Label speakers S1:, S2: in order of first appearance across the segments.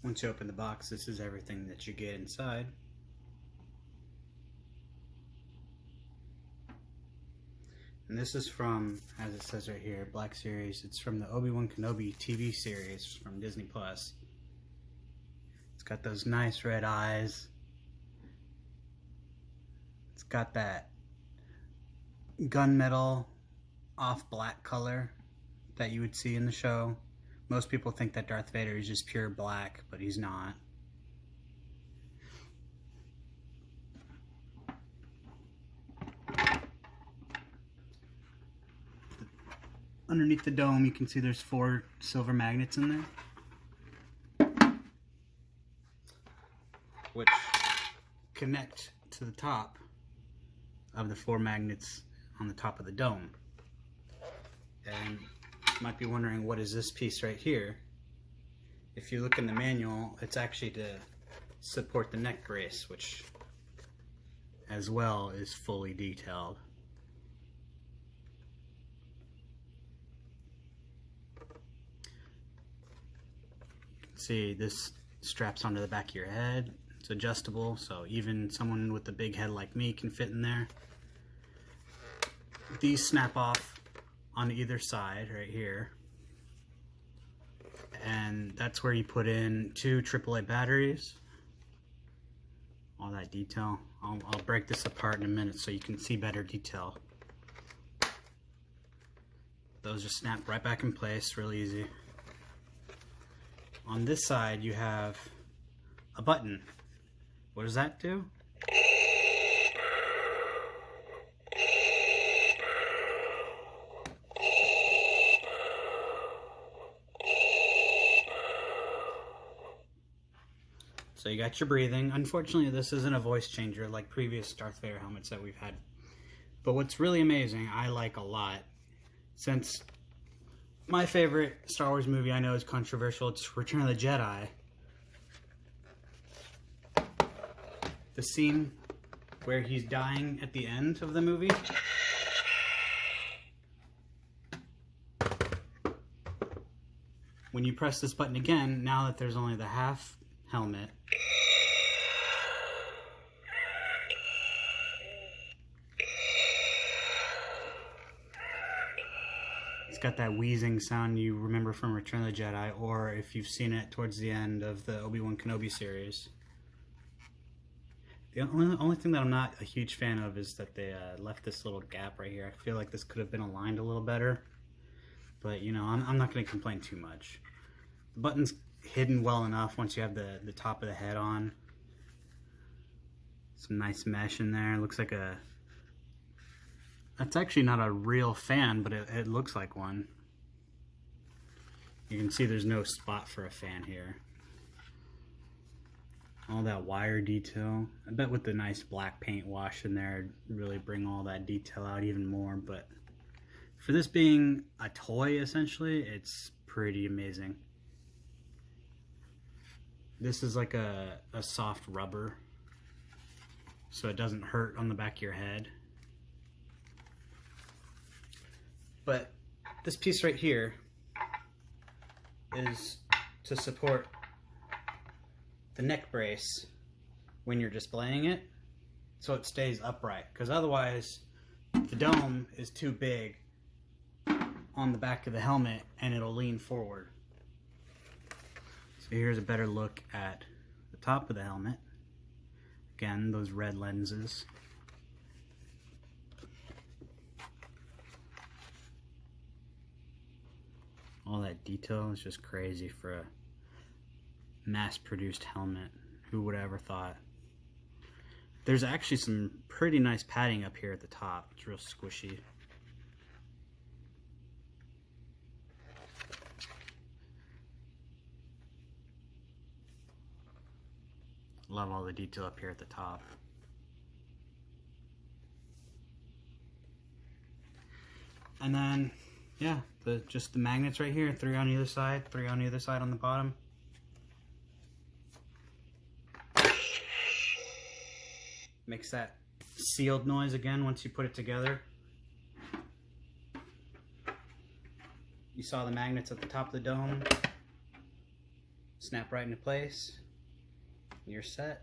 S1: Once you open the box, this is everything that you get inside. And this is from, as it says right here, Black Series. It's from the Obi-Wan Kenobi TV series from Disney+. It's got those nice red eyes. It's got that gunmetal off black color that you would see in the show. Most people think that Darth Vader is just pure black, but he's not. Underneath the dome, you can see there's 4 silver magnets in there, which connect to the top of the 4 magnets on the top of the dome. And you might be wondering, what is this piece right here? If you look in the manual, it's actually to support the neck brace, which as well is fully detailed. See, this straps onto the back of your head. It's adjustable, so even someone with a big head like me can fit in there. These snap off on either side right here, and that's where you put in 2 AAA batteries. All that detail. I'll break this apart in a minute so you can see better detail. Those just snap right back in place, real easy. On this side, you have a button. What does that do? So you got your breathing. Unfortunately, this isn't a voice changer like previous Darth Vader helmets that we've had. But what's really amazing, I like a lot, since my favorite Star Wars movie, I know is controversial, it's Return of the Jedi. The scene where he's dying at the end of the movie. When you press this button again, now that there's only the half helmet, it's got that wheezing sound you remember from Return of the Jedi, or if you've seen it towards the end of the Obi-Wan Kenobi series. The only thing that I'm not a huge fan of is that they left this little gap right here. I feel like this could have been aligned a little better, but you know, I'm not going to complain too much. The button's hidden well enough once you have the top of the head on. Some nice mesh in there. It looks like a... That's actually not a real fan, but it looks like one. You can see there's no spot for a fan here. All that wire detail. I bet with the nice black paint wash in there, it'd really bring all that detail out even more. But for this being a toy, essentially, it's pretty amazing. This is like a soft rubber, so it doesn't hurt on the back of your head. But this piece right here is to support the neck brace when you're displaying it, so it stays upright, because otherwise the dome is too big on the back of the helmet and it'll lean forward. So here's a better look at the top of the helmet. Again, those red lenses. All that detail is just crazy for a mass-produced helmet. Who would have ever thought? There's actually some pretty nice padding up here at the top. It's real squishy. Love all the detail up here at the top. And then, yeah, just the magnets right here, 3 on either side, 3 on either side on the bottom. Makes that sealed noise again once you put it together. You saw the magnets at the top of the dome. snap right into place. You're set.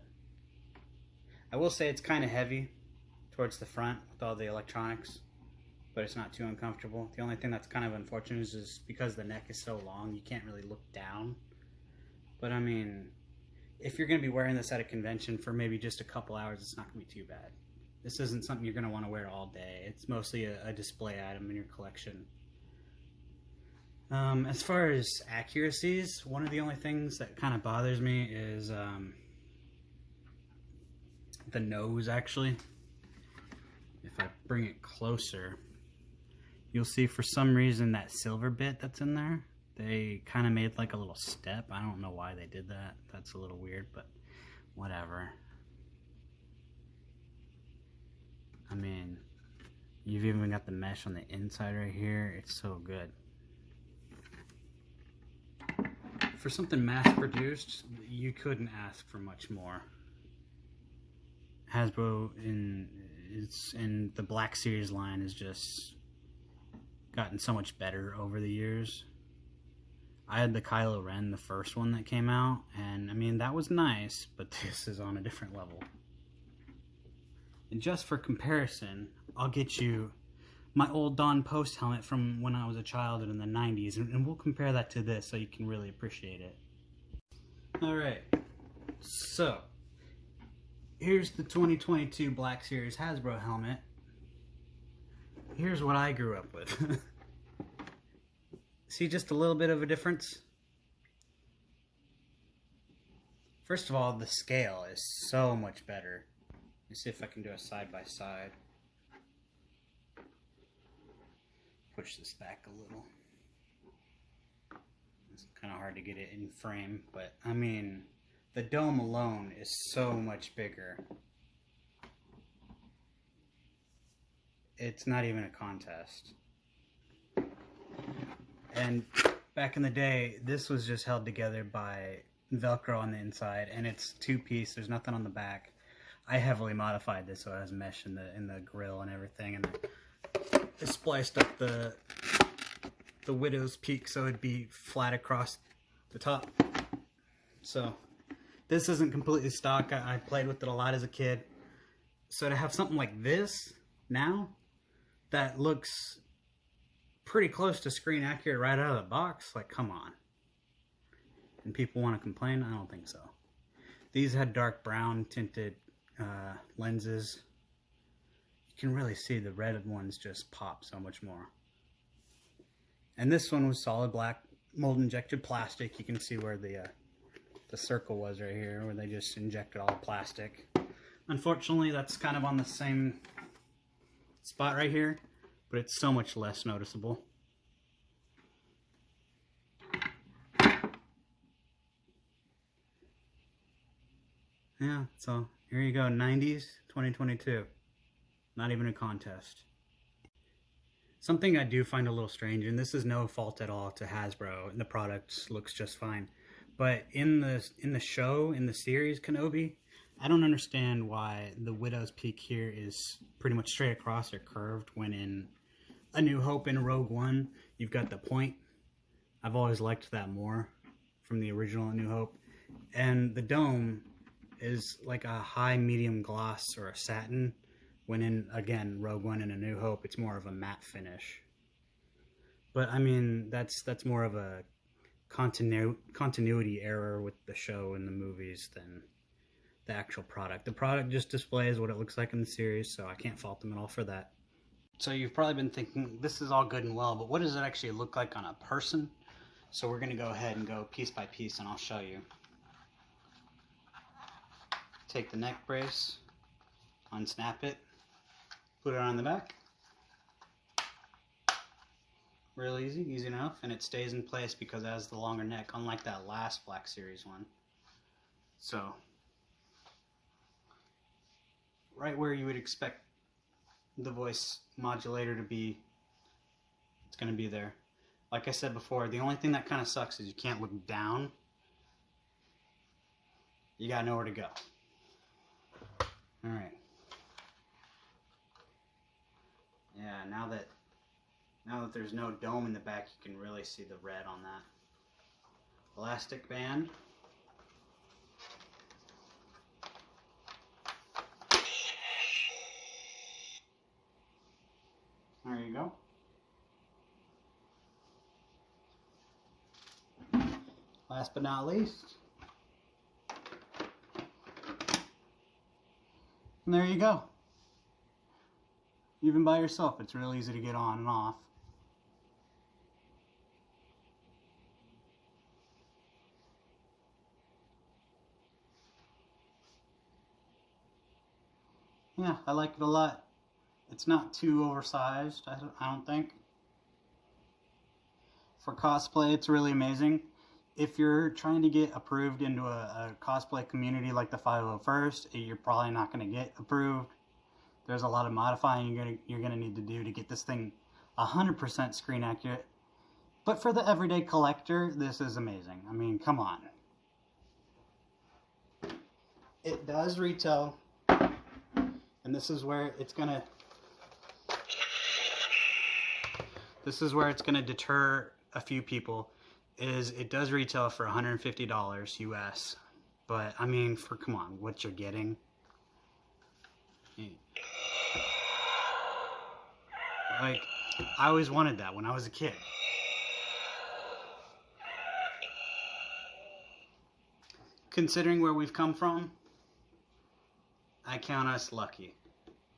S1: I will say it's kind of heavy towards the front with all the electronics, but it's not too uncomfortable. The only thing that's kind of unfortunate is because the neck is so long, you can't really look down. But I mean, if you're going to be wearing this at a convention for maybe just a couple hours, it's not going to be too bad. This isn't something you're going to want to wear all day. It's mostly a display item in your collection. As far as accuracies, one of the only things that kind of bothers me is the nose, actually. If I bring it closer, you'll see for some reason that silver bit that's in there, they kind of made like a little step. I don't know why they did that. That's a little weird, but whatever. I mean, you've even got the mesh on the inside right here. It's so good. For something mass-produced, you couldn't ask for much more. Hasbro in the Black Series line has just gotten so much better over the years. I had the Kylo Ren, the first one that came out, and I mean, that was nice, but this is on a different level. And just for comparison, I'll get you my old Don Post helmet from when I was a child in the 90s, and we'll compare that to this so you can really appreciate it. Alright, so here's the 2022 Black Series Hasbro helmet. Here's what I grew up with. See just a little bit of a difference? First of all, the scale is so much better. Let me see if I can do a side-by-side. Push this back a little. It's kind of hard to get it in frame, but I mean, the dome alone is so much bigger. It's not even a contest. And back in the day, this was just held together by Velcro on the inside, and it's two-piece. There's nothing on the back. I heavily modified this so it has mesh in the grill and everything, and I spliced up the widow's peak so it'd be flat across the top. So this isn't completely stock. I played with it a lot as a kid. So to have something like this now that looks pretty close to screen accurate right out of the box, like, come on. And people want to complain? I don't think so. These had dark brown tinted lenses. You can really see the red ones just pop so much more. And this one was solid black mold injected plastic. You can see where the circle was right here, where they just injected all plastic. Unfortunately, that's kind of on the same spot right here, but it's so much less noticeable. Yeah, so here you go, 90s, 2022. Not even a contest. Something I do find a little strange, and this is no fault at all to Hasbro, and the product looks just fine, but in the show, in the series Kenobi, I don't understand why the Widow's Peak here is pretty much straight across or curved, when in A New Hope and Rogue One, you've got the point. I've always liked that more from the original A New Hope. And the dome is like a high medium gloss or a satin, when in, again, Rogue One and A New Hope, it's more of a matte finish. But I mean, that's more of a continuity error with the show and the movies than the actual product. The product just displays what it looks like in the series, so I can't fault them at all for that. So you've probably been thinking, this is all good and well, but what does it actually look like on a person? So we're going to go ahead and go piece by piece, and I'll show you. Take the neck brace, unsnap it, put it on the back. Real easy, easy enough, and it stays in place because it has the longer neck, unlike that last Black Series one. So, right where you would expect the voice modulator to be, it's going to be there. Like I said before, the only thing that kind of sucks is you can't look down. You got nowhere to go. Alright. Yeah, now that there's no dome in the back, you can really see the red on that. Elastic band. There you go. Last but not least. And there you go. Even by yourself, it's real easy to get on and off. Yeah, I like it a lot. It's not too oversized, I don't think. For cosplay, it's really amazing. If you're trying to get approved into a cosplay community like the 501st, you're probably not going to get approved. There's a lot of modifying you're gonna need to do to get this thing 100% screen accurate. But for the everyday collector, this is amazing. I mean, come on. It does retail, and this is where it's gonna deter a few people. Is it does retail for $150 US, but I mean, come on, what you're getting. Like, I always wanted that when I was a kid. Considering where we've come from, I count us lucky.